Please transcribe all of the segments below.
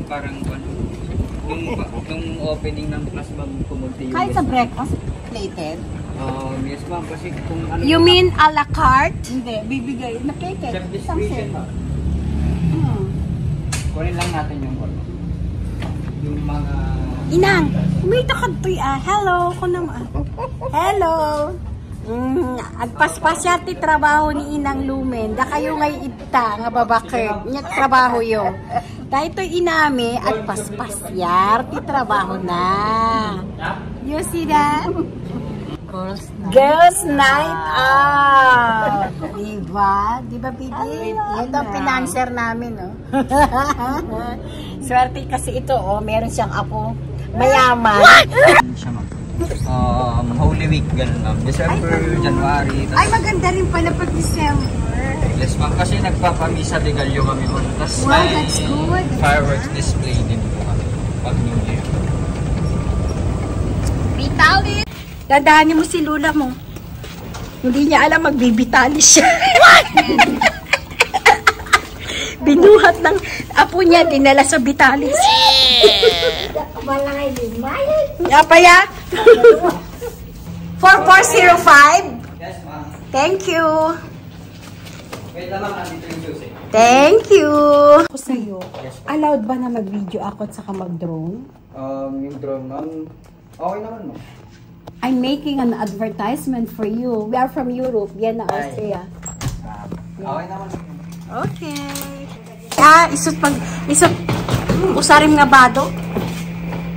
Parang nung opening ng class ma'am, kumunti yung kahit sa breakfast plated? Yes ma'am, kasi kung ano... You mean a la carte? Hindi, bibigay na plated. Chef Isang discretion set. ma'am. Kunin lang natin yung mga... Inang, umita ka to hello ko naman. Hello. Agpaspasya ti trabaho ni Inang Lumen. Da kayo ngay ita nga babakert. Nya trabaho yo. Dahil ito inami agpaspasyar ti trabaho na. You see that? Girls night out. Diba? Diba, Pidi? Ito ang pinanser namin, no? Swerte kasi ito, oh. Meron siyang apo. Mayaman. Siya ma'am. Holy Week, ganun ma'am. December, January. Ay, maganda rin pala pag December. Yes ma'am, kasi nagpapamisa legalyo kami ma'am. Tapos Wow, that's good. Fireworks display din po kami pag New Year. Vitali! Dadaanin mo si Lula mo. Hindi niya alam, magbibitalis siya. Binuhat ng apo niya, dinala sa bitalis. Malangay din, Mayan. Yapaya? 4405? Yes ma'am. Thank you. Wait lang ma'am, nandito yung juice eh. Thank you. Ako sa'yo, allowed ba na mag-video ako at saka mag-drone? Yung drone ma'am, okay naman ma'am. I'm making an advertisement for you. We are from Europe, Vienna, Austria. Okay naman. Okay. Isot, usarim nga bado?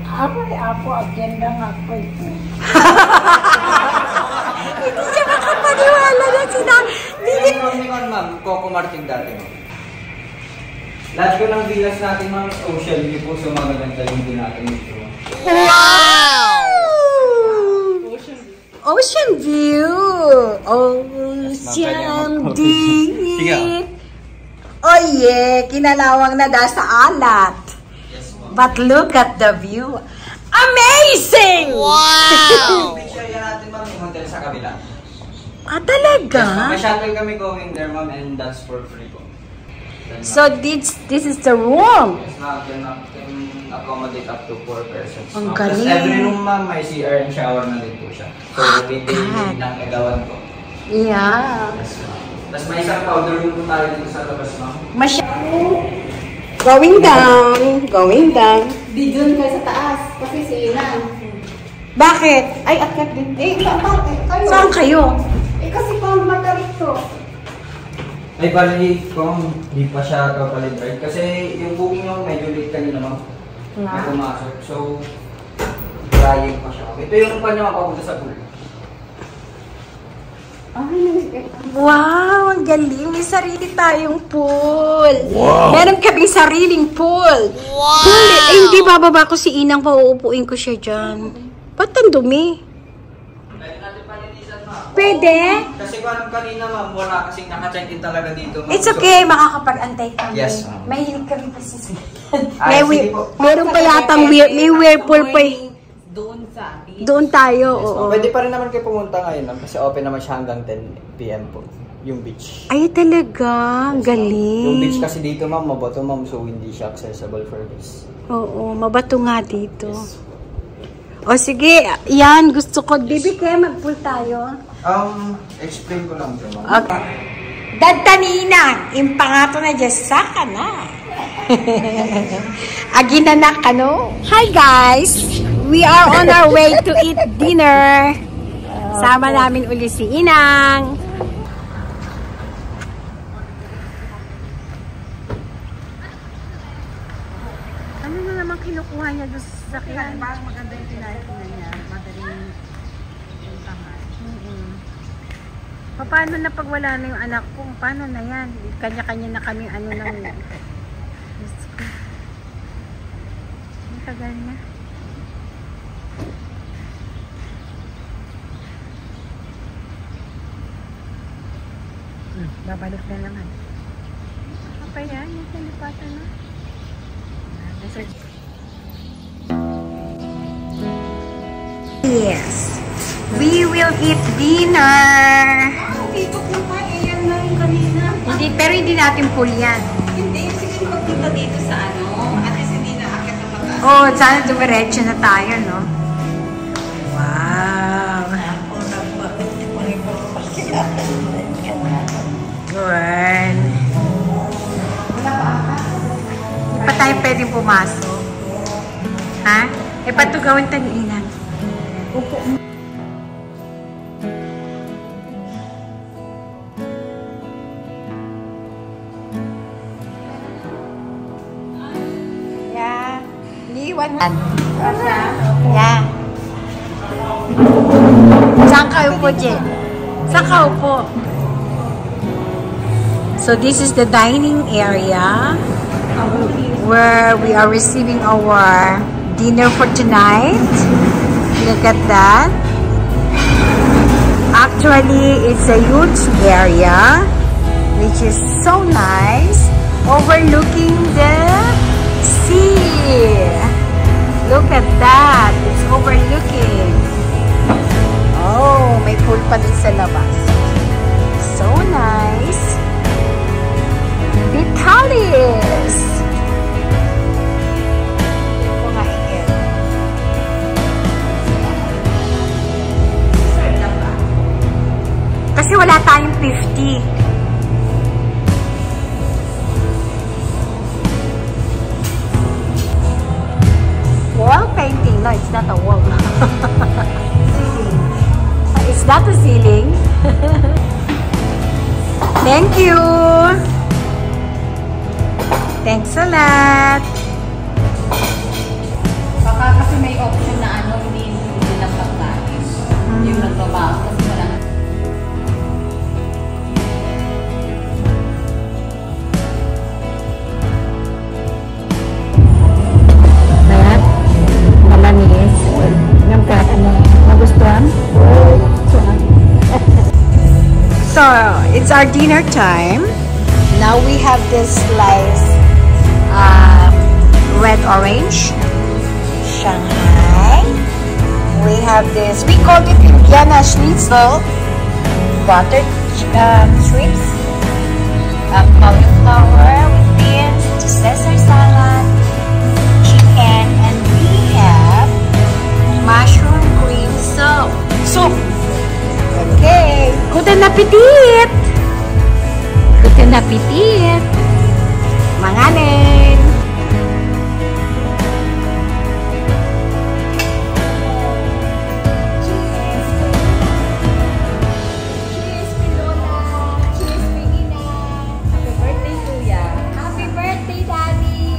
Apo, agenda nga ako. Hindi siya makapaniwala na sila. Ma'am, Coco Martin dati ma'am. Lahat ko ng villas natin ma'am, social view po, so magaganda yung din natin ito. Wow! Ocean view. Ocean deep. Oh yeah, kinalawang na da sa alat. Yes ma'am. But look at the view. Amazing! Wow! Picture yan natin ma'am, yung hotel sa kabila. Ah, talaga? May shuttle kami going there ma'am, and that's for free po. So this is the room. Yes ma'am, can accommodate up to 4 persons. Ang Tapos galing. every room ma'am, may CR and shower na din po siya. So, maintain ng kagawan po. Yeah. Yes ma'am. Tapos may isang powder room po tayo dito sa labas ma'am. Going down. Going down. Di dun kayo sa taas, kasi si Inang. Bakit? Ay, akyat din. Bakit? Saan kayo? Kasi pang matarik to. Ay, bali, kung di pa siya totally dried. Kasi yung booking nyo medyo late kanina ma'am. Na pumasok. So, drying pa siya. Ito yung pa niya makapunta sa pool. Wow, ang galing. May sarili tayong pool. Wow. Meron kaming sariling pool. Wow. Hindi bababa ko si Inang, pauupuin ko siya dyan. Ba't ang dumi? Pwede natin palinisan ma'am. Pwede? Kasi kung kanina ma'am, wala kasing naka-check-in talaga dito ma'am. It's okay, makakapag-antay kami. Yes, ma'am. Mahilig kami kasi sa Ay, sige po. meron pa yatang may whirlpool pa eh. Doon sa Doon tayo, Yes, oo. pwede pa rin naman kayo pumunta ngayon ma'am, kasi open naman siya hanggang 10 PM po, yung beach. Ay, talaga. Ang galing. Yung beach kasi dito ma'am, mabato ma'am, so hindi siya accessible for this. Oo, mabato nga dito. O sige, yan, gusto ko. Bibi, kaya mag-pool tayo. Explain ko lang ito ma'am. Okay. Dadtanina, impangato na dyan sa ka na. Aginanak ka, no? Hi, guys! We are on our way to eat dinner. Sama namin uli si Inang. Ano na naman kinukuha niya doon sa sakyan? maganda yung tinahin niya. Madaling puntahan. Paano na pag wala na yung anak ko? Paano na yan? Kanya-kanya na kami ano nang... tagal na. Babalik na naman. Ano pa yan? Yung salipatan na. Yes. We will eat dinner. Dito po pa, yan na yung kanina. Hindi, pero hindi natin full yan. Hindi, sige magpunta dito sa ano. At least hindi na akit na mataas. Oh, sana dumiretso na tayo, no? Wow. Good. Hindi pa tayo pwedeng pumasok. Ha? Eh, ba't ito gawin taniinan? Yeah. Liwan. Yeah. Saan ka upo, Jen? Saan ka upo? So this is the dining area where we are receiving our dinner for tonight. Look at that. Actually, it's a huge area which is so nice, overlooking the sea. Look at that. It's overlooking. Oh, may pool pa din sa labas. So nice. Vitalis. Kasi wala tayong 50. Wall painting. No, it's not a wall. It's not a ceiling. Thank you. Thanks a lot. Baka kasi may option na ano, hindi lang pagkain. Yung nagbabago kasi wala. Bayat? Malanis? Nagustuhan? So, it's our dinner time. Now we have this slice red orange Shanghai. We have this, we call it Indiana schnitzel, buttered shrimps, cauliflower with beans, Caesar salad, chicken, and we have mushroom cream soup. Okay, good appetit! Good appetit! Manganin! Cheers, Pilola! Cheers, Pingina! Happy birthday, Kuya! Happy birthday, Daddy!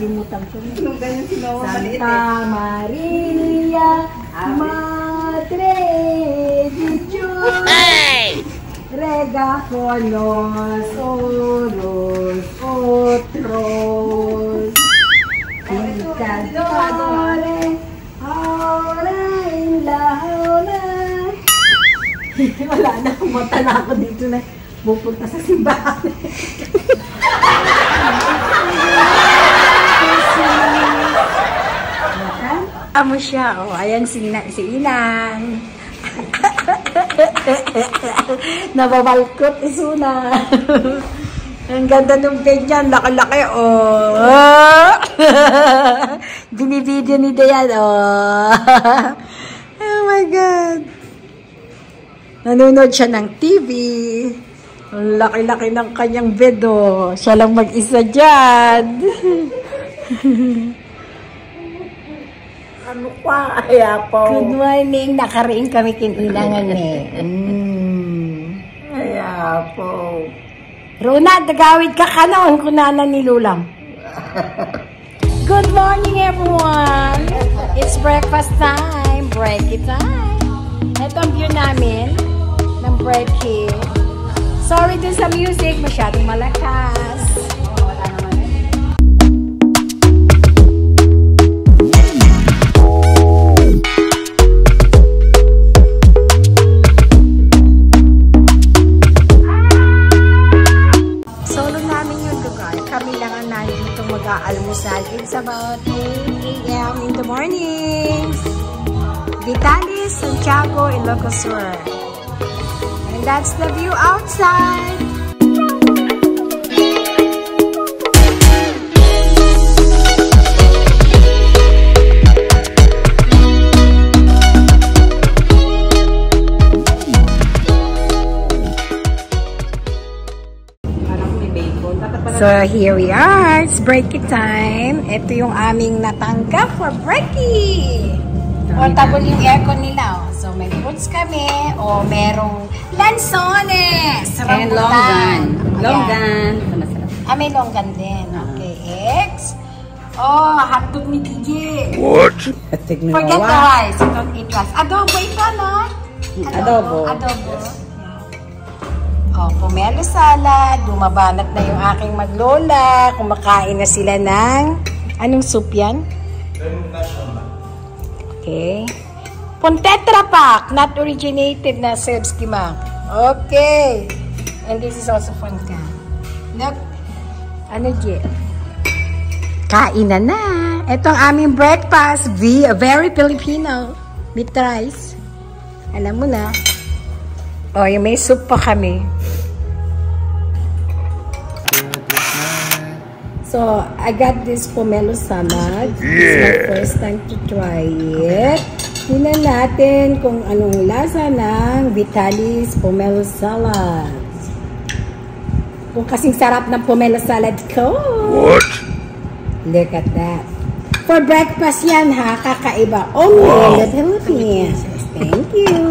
nakalimutan ko. Nung ganyan sinawa maliit Santa Maria, Madre de Dios, rega con los oros otros, picadores, ahora en la hora. Wala na, kumanta na ako dito na pupunta sa simbahan. Amo siya, oh. Ayan si Inang. Nababalkot isuna. Ang ganda ng bed niyan, laki-laki, oh. Binibideo ni Dayan, oh. Oh my God. Nanonood siya ng TV. Ang laki-laki ng kanyang bed, oh. Siya lang mag-isa dyan. Ano pa? Kaya po. Good morning. Nakariin kami kininangan eh. Kaya po. Rona, dagawid ka kanon kunanan ni Lulang. Good morning, everyone. It's breakfast time. Breaky time. Ito ang view namin ng breaky. Sorry din sa music. Masyadong malakas. Wala naman eh. Mag-aalmusal. It's about 8 a.m. in the morning. Vitalis, Santiago, Ilocos Sur. And that's the view outside. So, here we are. It's breaky time. Ito yung aming natanggap for breaky. Portable yung aircon nila. Oh. So, may fruits kami. O, merong lansones. And longgan. Longgan. May longgan din. Okay, eggs. Oh, hotdog ni DJ. What? Forget the rice. Don't eat rice. Adobo ito, no? Adobo. Adobo. Oh, pomelo salad, dumabanat na yung aking maglola, kumakain na sila ng, anong soup yan? Okay. Pontetra Pak, not originated na Sebski Mak. Okay. And this is also Fonka. Look, ano J? Kain na. Ito ang aming breakfast, very Filipino, with rice. Alam mo na. Oh, yung may soup pa kami. So, I got this pomelo salad. It's my first time to try it. Tingnan natin kung anong lasa ng Vitalis pomelo salad. Kung kasing sarap ng pomelo salad ko. What? Look at that. For breakfast yan ha, kakaiba. Only in the Philippines. Thank you.